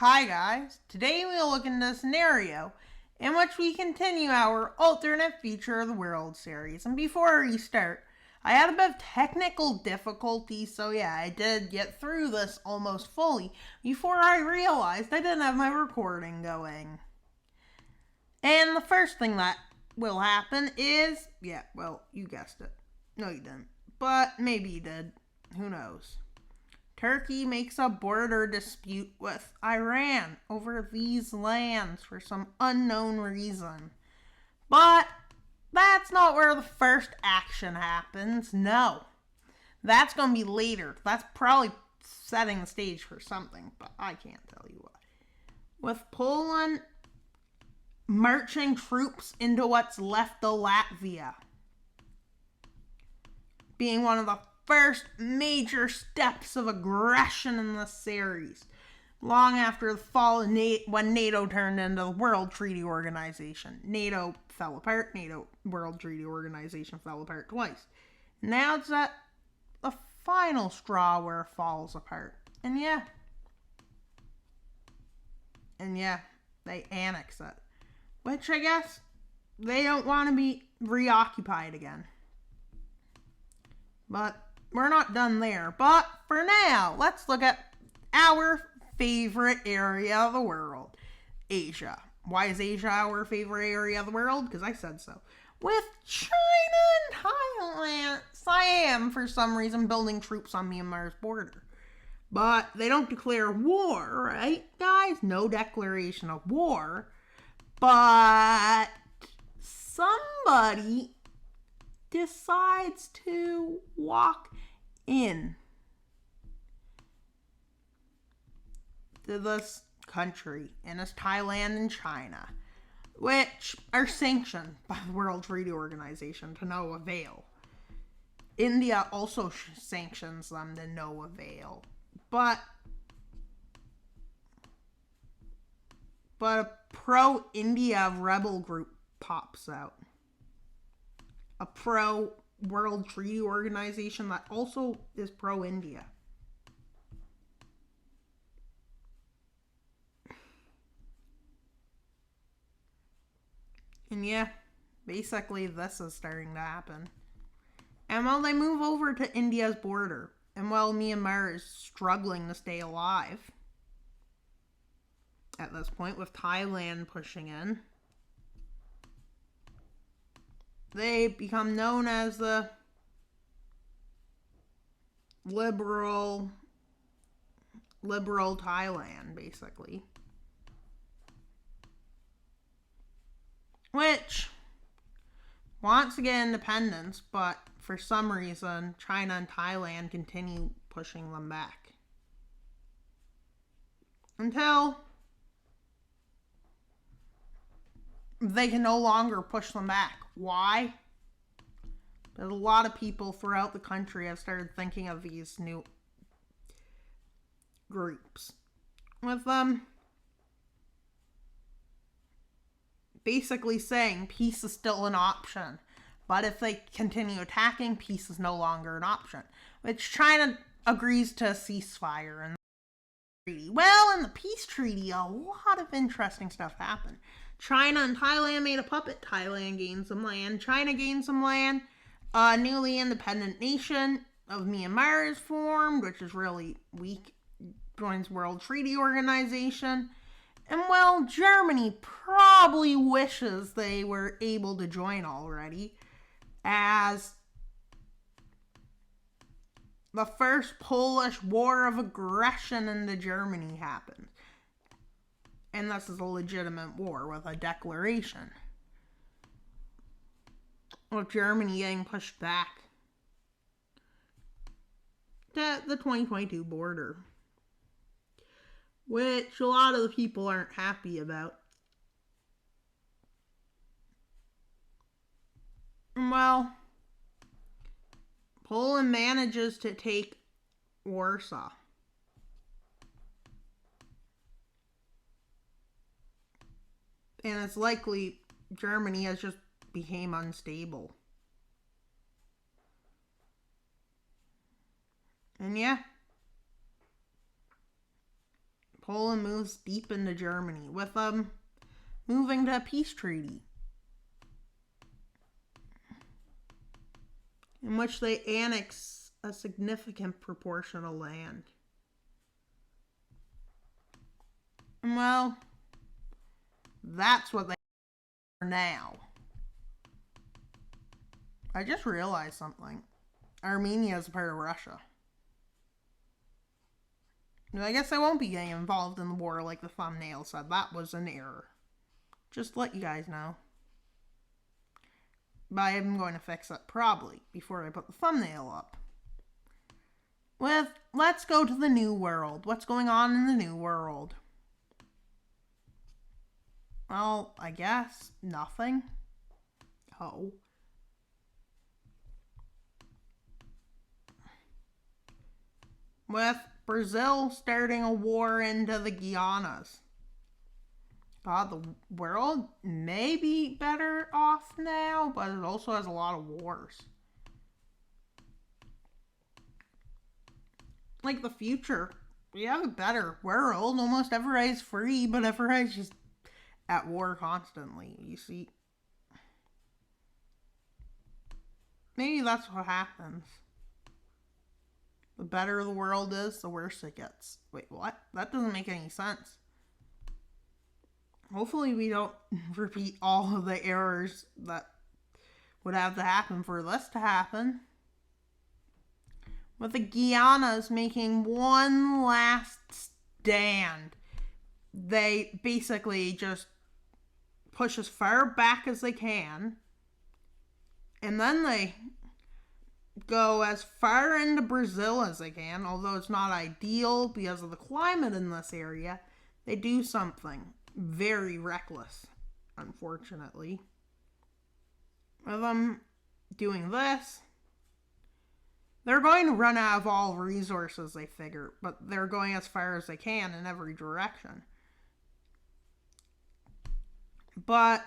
Hi guys, today we'll look into a scenario in which we continue our alternate future of the world series. And before we start, I had a bit of technical difficulty, so yeah, I did get through this almost fully before I realized I didn't have my recording going. And the first thing that will happen is, you guessed it. No, you didn't. But maybe you did. Who knows? Turkey makes a border dispute with Iran over these lands for some unknown reason. But that's not where the first action happens. No. That's going to be later. That's probably setting the stage for something, but I can't tell you what. With Poland marching troops into what's left of Latvia, being one of the first major steps of aggression in the series, long after the fall of when NATO turned into the World Treaty Organization. NATO fell apart. World Treaty Organization fell apart twice. Now it's at the final straw where it falls apart. And yeah, they annex it. Which I guess they don't want to be reoccupied again. But we're not done there. But for now, let's look at our favorite area of the world, Asia. Why is Asia our favorite area of the world? Because I said so. With China and Thailand, Siam, for some reason, building troops on Myanmar's border. But they don't declare war, right, guys? No declaration of war. But somebody decides to walk in to this country, and it's Thailand and China, which are sanctioned by the World Treaty Organization to no avail. India also sanctions them to no avail. But a pro-India rebel group pops out. A pro-World Treaty Organization that also is pro-India. And yeah, basically this is starting to happen. And while they move over to India's border, and while Myanmar is struggling to stay alive at this point, with Thailand pushing in, they become known as the liberal Thailand, basically. Which wants to get independence, but for some reason, China and Thailand continue pushing them back. Until they can no longer push them back. Why? But a lot of people throughout the country have started thinking of these new groups, with them basically saying peace is still an option, but if they continue attacking, peace is no longer an option, which China agrees to a ceasefire. And well, in the peace treaty, a lot of interesting stuff happened. China and Thailand made a puppet. Thailand gained some land. China gained some land. A newly independent nation of Myanmar is formed, which is really weak. Joins World Treaty Organization. And well, Germany probably wishes they were able to join already, as the first Polish war of aggression into Germany happened. And this is a legitimate war with a declaration, with Germany getting pushed back to the 2022 border, which a lot of the people aren't happy about. Well, Poland manages to take Warsaw. And it's likely Germany has just became unstable. And yeah, Poland moves deep into Germany, with them moving to a peace treaty in which they annex a significant proportion of land. And well, that's what they are now. I just realized something. Armenia is a part of Russia. I guess I won't be getting involved in the war like the thumbnail said. That was an error. Just to let you guys know. But I am going to fix it probably before I put the thumbnail up. Let's go to the New World. What's going on in the New World? Well, I guess nothing. Oh. With Brazil starting a war into the Guianas. God, the world may be better off now, but it also has a lot of wars. Like the future, we have a better world. Almost everybody's free, but everybody's just at war constantly, you see. Maybe that's what happens. The better the world is, the worse it gets. Wait, what? That doesn't make any sense. Hopefully we don't repeat all of the errors that would have to happen for this to happen. With the Guianas making one last stand, they basically just push as far back as they can, and then they go as far into Brazil as they can, although it's not ideal because of the climate in this area. They do something very reckless, unfortunately. With them doing this, they're going to run out of all resources, they figure, but they're going as far as they can in every direction. But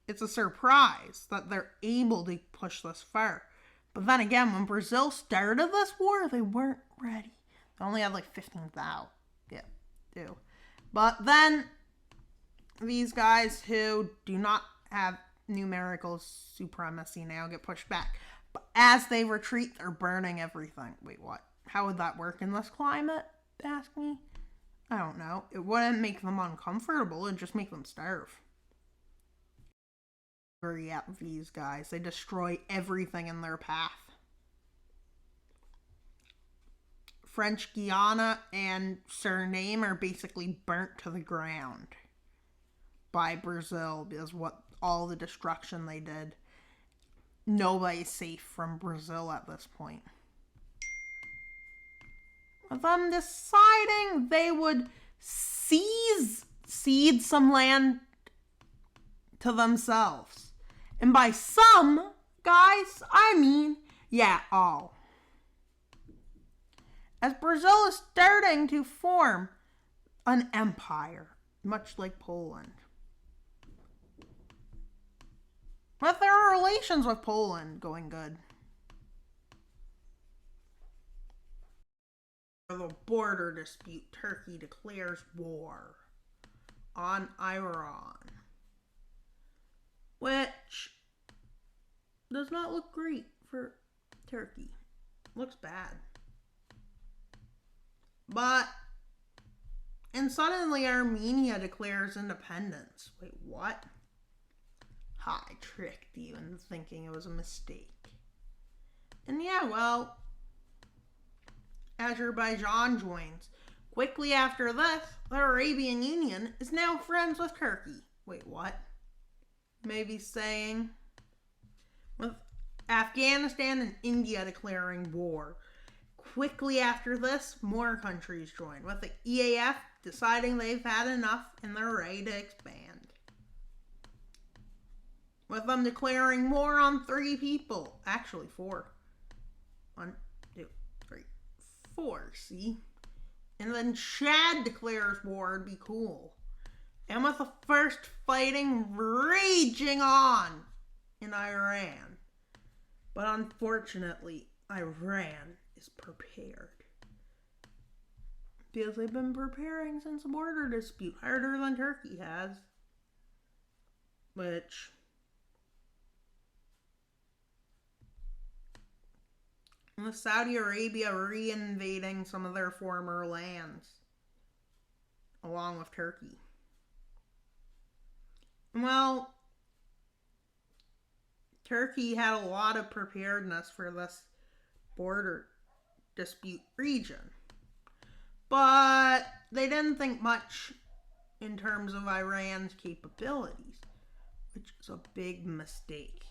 it's a surprise that they're able to push this far. But then again, when Brazil started this war, they weren't ready. They only had like 15,000. Yeah, do. But then these guys who do not have numerical supremacy now get pushed back. But as they retreat, they're burning everything. Wait, what? How would that work in this climate? Ask me. I don't know. It wouldn't make them uncomfortable. It'd just make them starve. At these guys. They destroy everything in their path. French Guiana and Suriname are basically burnt to the ground by Brazil because what all the destruction they did. Nobody's safe from Brazil at this point. With them deciding they would cede some land to themselves. And by some, guys, I mean, yeah, all. As Brazil is starting to form an empire, much like Poland. But there are relations with Poland going good. For the border dispute, Turkey declares war on Iran, which does not look great for Turkey. Looks bad. And suddenly Armenia declares independence. Wait, what? I tricked you into thinking it was a mistake. And yeah, well, Azerbaijan joins. Quickly after this, the Arabian Union is now friends with Turkey. Wait, what? Maybe saying, with Afghanistan and India declaring war. Quickly after this, more countries join, with the EAF deciding they've had enough and they're ready to expand. With them declaring war on 3 people. Actually, 4. 1, 2, 3, 4, see? And then Chad declares war, it'd be cool. And with the first fighting raging on in Iran. But unfortunately, Iran is prepared. because they've been preparing since the border dispute, harder than Turkey has. Which, with Saudi Arabia reinvading some of their former lands, along with Turkey. Well, Turkey had a lot of preparedness for this border dispute region. But they didn't think much in terms of Iran's capabilities, which is a big mistake.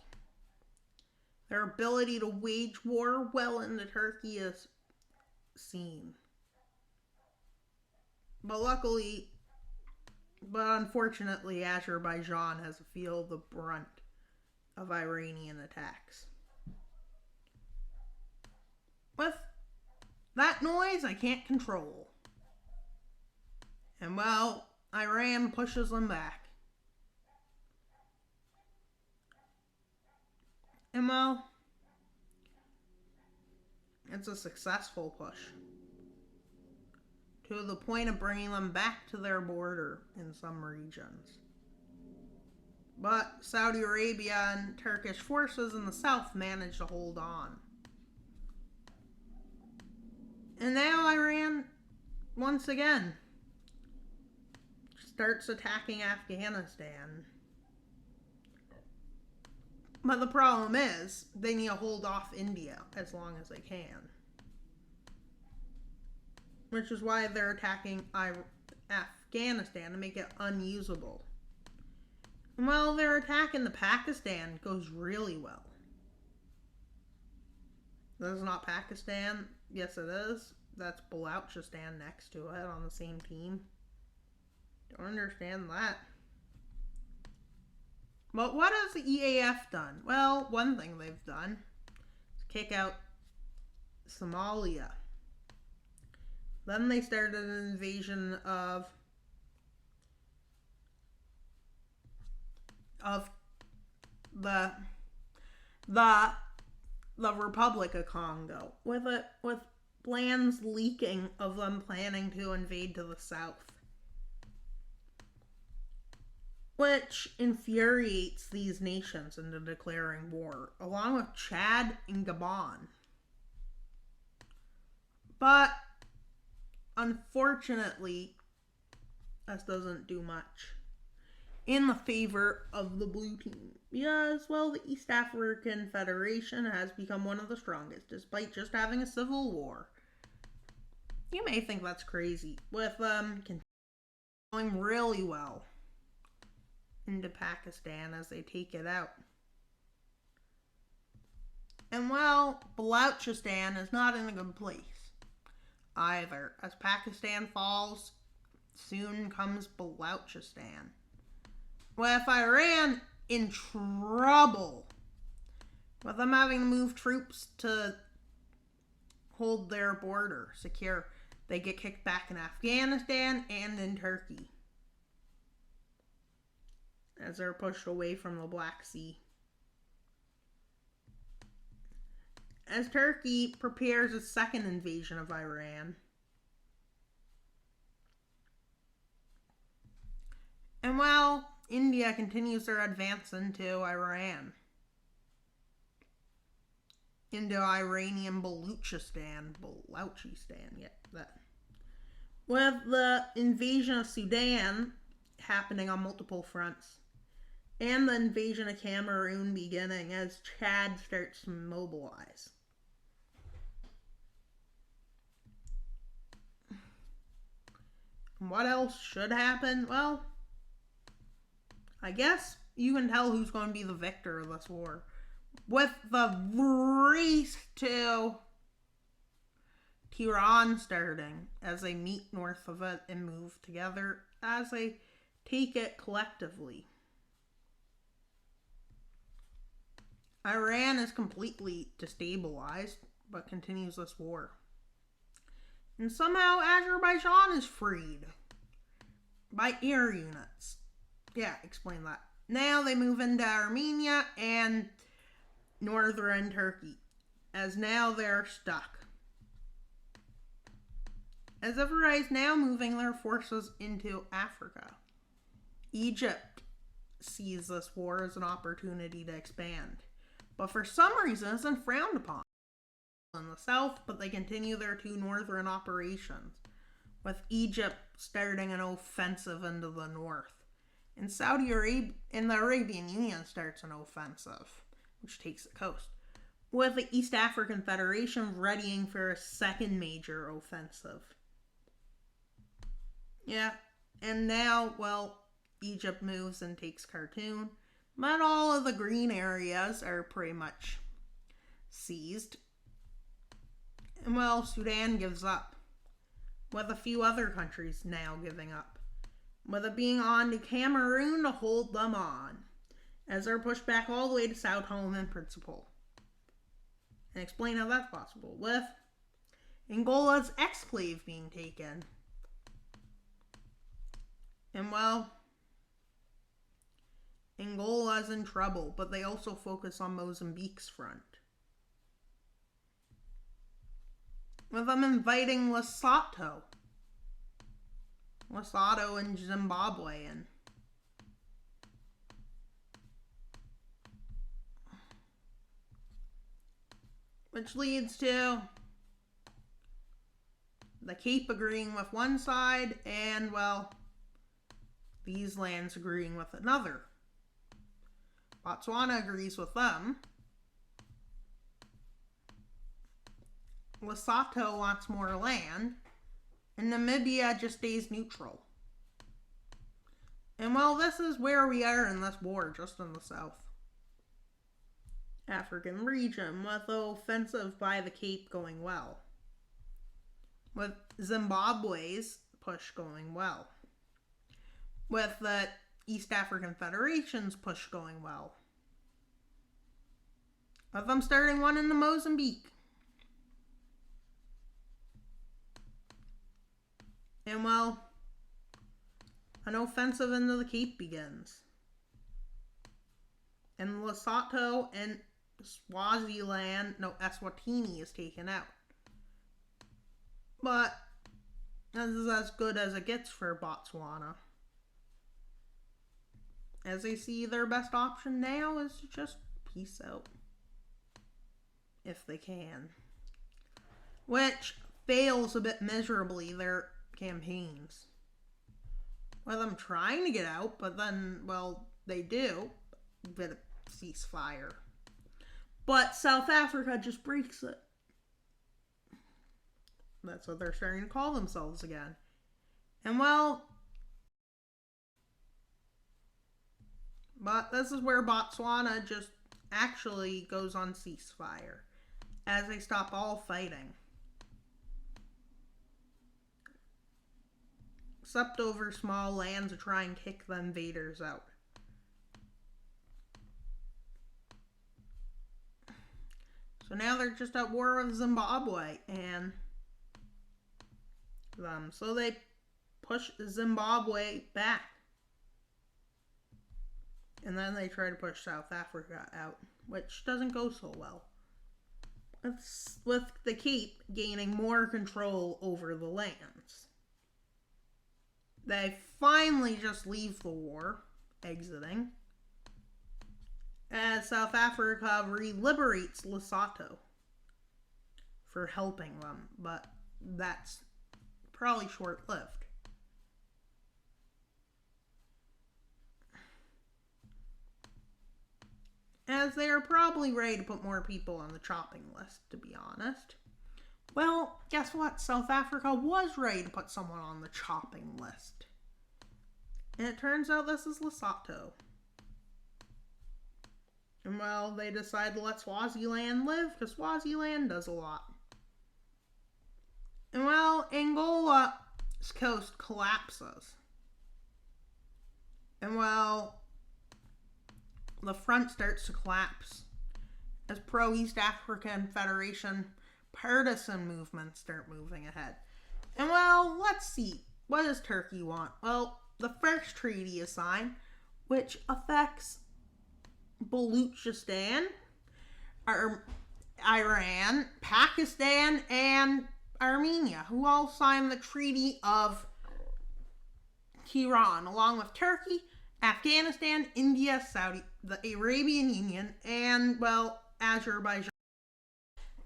Their ability to wage war well into Turkey is seen. But unfortunately, Azerbaijan has to feel the brunt of Iranian attacks. With that noise, I can't control. And well, Iran pushes them back. And well, it's a successful push, to the point of bringing them back to their border in some regions. But Saudi Arabia and Turkish forces in the south managed to hold on. And now Iran, once again, starts attacking Afghanistan. But the problem is, they need to hold off India as long as they can. Which is why they're attacking Afghanistan to make it unusable. And while their attack in Pakistan goes really well. This is not Pakistan. Yes, it is. That's Balochistan next to it on the same team. Don't understand that. But what has the EAF done? Well, one thing they've done is kick out Somalia. Then they started an invasion of the Republic of Congo, with plans leaking of them planning to invade to the south, which infuriates these nations into declaring war, along with Chad and Gabon. But unfortunately, this doesn't do much in the favor of the blue team, because, well, the East African Federation has become one of the strongest, despite just having a civil war. You may think that's crazy, with them going really well into Pakistan as they take it out. And well, Balochistan is not in a good place either. As Pakistan falls, soon comes Balochistan, with Iran in trouble, with them having to move troops to hold their border secure. They get kicked back in Afghanistan and in Turkey as they're pushed away from the Black Sea. As Turkey prepares a second invasion of Iran. And while India continues their advance into Iran, into Iranian Balochistan, with the invasion of Sudan happening on multiple fronts, and the invasion of Cameroon beginning as Chad starts to mobilize. What else should happen? Well, I guess you can tell who's going to be the victor of this war, with the race to Tehran starting as they meet north of it and move together as they take it collectively. Iran is completely destabilized, but continues this war. And somehow Azerbaijan is freed by air units. Yeah, explain that. Now they move into Armenia and northern Turkey, as now they're stuck. as Africa is now moving their forces into Africa. Egypt sees this war as an opportunity to expand, but for some reason isn't frowned upon in the south, but they continue their two northern operations, with Egypt starting an offensive into the north. And Saudi Arabia and the Arabian Union starts an offensive, which takes the coast, with the East African Federation readying for a second major offensive. Yeah, and now, well, Egypt moves and takes Khartoum, but all of the green areas are pretty much seized. And well, Sudan gives up, with a few other countries now giving up, with it being on to Cameroon to hold them on, as they're pushed back all the way to Sao Tome and Principe. And explain how that's possible, with Angola's exclave being taken. And well, Angola's in trouble, but they also focus on Mozambique's front, with them inviting Lesotho and Zimbabwe in. Which leads to the Cape agreeing with one side and, well, these lands agreeing with another. Botswana agrees with them. Lesotho wants more land, and Namibia just stays neutral. And well, this is where we are in this war, just in the South African region, with the offensive by the Cape going well, with Zimbabwe's push going well, with the East African Federation's push going well, with them starting one into Mozambique. And well, an offensive into the Cape begins. And Lesotho and Eswatini is taken out. But this is as good as it gets for Botswana, as they see their best option now is to just peace out, if they can. Which fails a bit miserably their campaigns, with them trying to get out, but then, well, they do, bit of ceasefire. But South Africa just breaks it. That's what they're starting to call themselves again. And well, but this is where Botswana just actually goes on ceasefire, as they stop all fighting, except over small lands to try and kick the invaders out. So now they're just at war with Zimbabwe and them. So they push Zimbabwe back. And then they try to push South Africa out, which doesn't go so well. It's with the Cape gaining more control over the lands. They finally just leave the war, exiting, as South Africa reliberates Lesotho for helping them, but that's probably short-lived. As they are probably ready to put more people on the chopping list, to be honest. Well, guess what? South Africa was ready to put someone on the chopping list. And it turns out this is Lesotho. And well, they decide to let Swaziland live, because Swaziland does a lot. And well, Angola's coast collapses. And well, the front starts to collapse as pro-East African Federation partisan movements start moving ahead. And well, let's see. What does Turkey want? Well, the first treaty is signed, which affects Baluchistan, Iran, Pakistan, and Armenia, who all signed the Treaty of Tehran, along with Turkey, Afghanistan, India, the Arabian Union, and, well, Azerbaijan.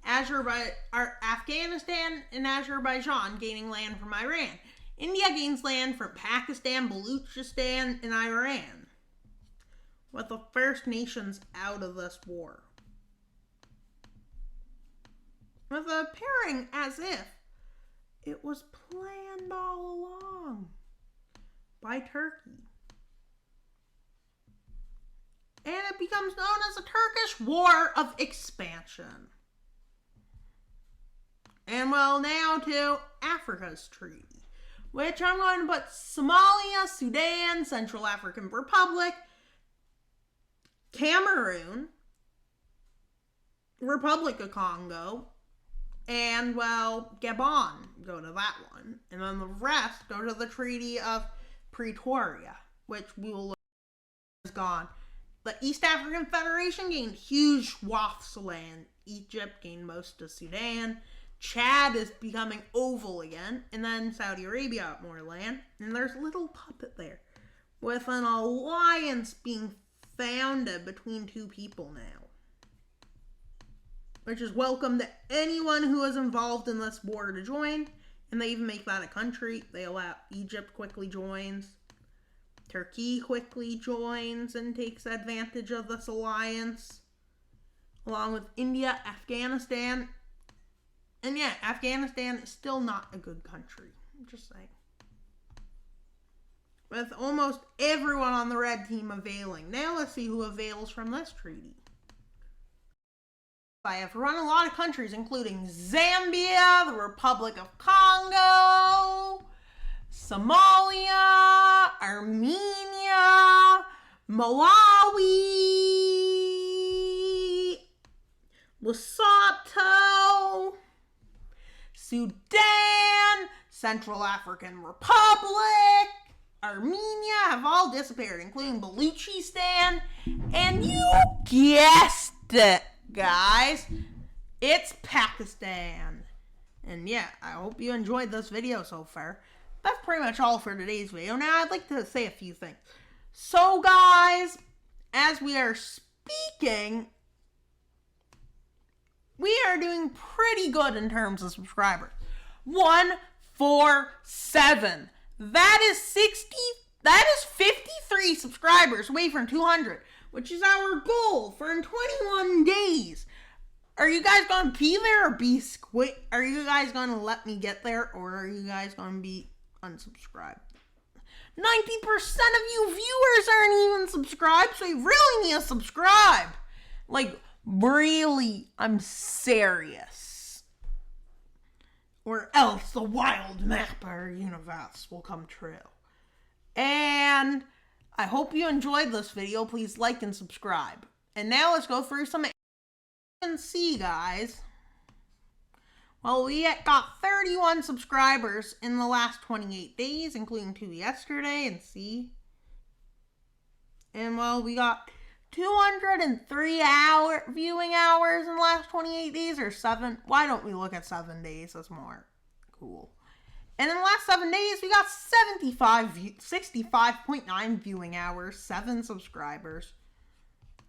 Afghanistan and Azerbaijan gaining land from Iran. India gains land from Pakistan, Baluchistan, and Iran, with the First Nations out of this war, with it appearing as if it was planned all along by Turkey. And it becomes known as the Turkish War of Expansion. And well, now to Africa's treaty, which I'm going to put Somalia, Sudan, Central African Republic, Cameroon, Republic of Congo, and, well, Gabon go to that one. And then the rest go to the Treaty of Pretoria, which we will look at is gone. The East African Federation gained huge swaths of land. Egypt gained most of Sudan. Chad is becoming oval again. And then Saudi Arabia got more land. And there's a little puppet there, with an alliance being founded between two people now, which is welcome to anyone who is involved in this war to join. And they even make that a country. They allow Egypt quickly joins. Turkey quickly joins and takes advantage of this alliance, along with India, Afghanistan. And yeah, Afghanistan is still not a good country. I'm just saying. With almost everyone on the red team availing. Now let's see who avails from this treaty. I have run a lot of countries, including Zambia, the Republic of Congo, Somalia, Armenia, Malawi, Lesotho, Sudan, Central African Republic, Armenia have all disappeared, including Baluchistan, and you guessed it, guys, it's Pakistan. And yeah, I hope you enjoyed this video so far. That's pretty much all for today's video. Now, I'd like to say a few things. So, guys, as we are speaking, we are doing pretty good in terms of subscribers. 147. That is 53 subscribers away from 200, which is our goal for in 21 days. Are you guys going to be there or be Are you guys going to let me get there, or are you guys going to be unsubscribed? 90% of you viewers aren't even subscribed, so you really need to subscribe. Like, really, I'm serious. Or else the wild map of our universe will come true. And I hope you enjoyed this video. Please like and subscribe. And now let's go through some and see, guys. Well, we got 31 subscribers in the last 28 days, including 2 yesterday, and see. And well, we got 203 viewing hours in the last 28 days, or 7. Why don't we look at 7 days? That's more cool. And in the last 7 days, we got 65.9 viewing hours, 7 subscribers.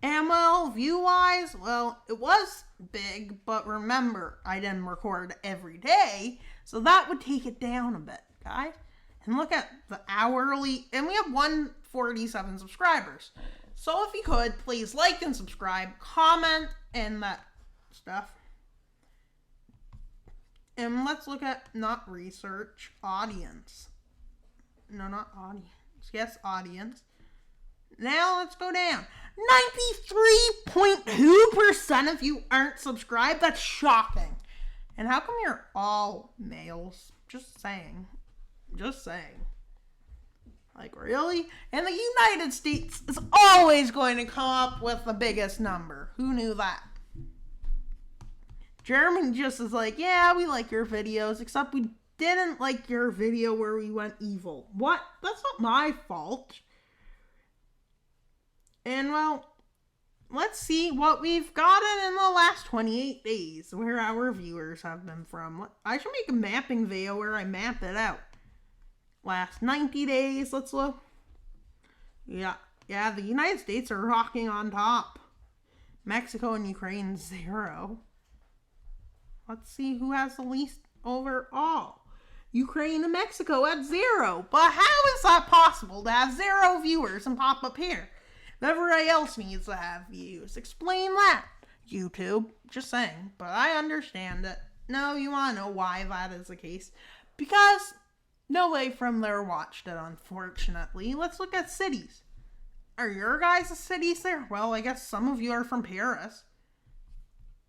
And well, view-wise, well, it was big, but remember, I didn't record every day, so that would take it down a bit, guys. And look at the hourly, and we have 147 subscribers. So if you could, please like and subscribe, comment, and that stuff. And let's look at not research, audience. No, not audience. Yes, audience. Now let's go down. 93.2% of you aren't subscribed. That's shocking. And how come you're all males? Just saying. Just saying. Like, really? And the United States is always going to come up with the biggest number. Who knew that? Germany just is like, yeah, we like your videos, except we didn't like your video where we went evil. What? That's not my fault. And well, let's see what we've gotten in the last 28 days, where our viewers have been from. I should make a mapping video where I map it out. Last 90 days, let's look. Yeah, the United States are rocking on top. Mexico and Ukraine, 0. Let's see who has the least overall. Ukraine and Mexico at 0. But how is that possible to have 0 viewers and pop up here? Everybody else needs to have views. Explain that, YouTube. Just saying. But I understand it. No, you want to know why that is the case? Because nobody from there watched it, unfortunately. Let's look at cities. Are your guys' cities there? Well, I guess some of you are from Paris.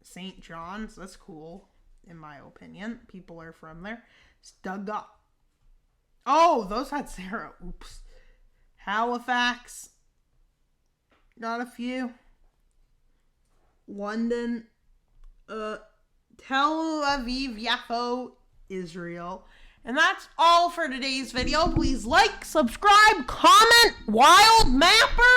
St. John's, that's cool, in my opinion. People are from there. Stuttgart. Oh, those had 0. Oops. Halifax. Got a few. London. Tel Aviv, Yafo, Israel. And that's all for today's video. Please like, subscribe, comment, Wild Mapper.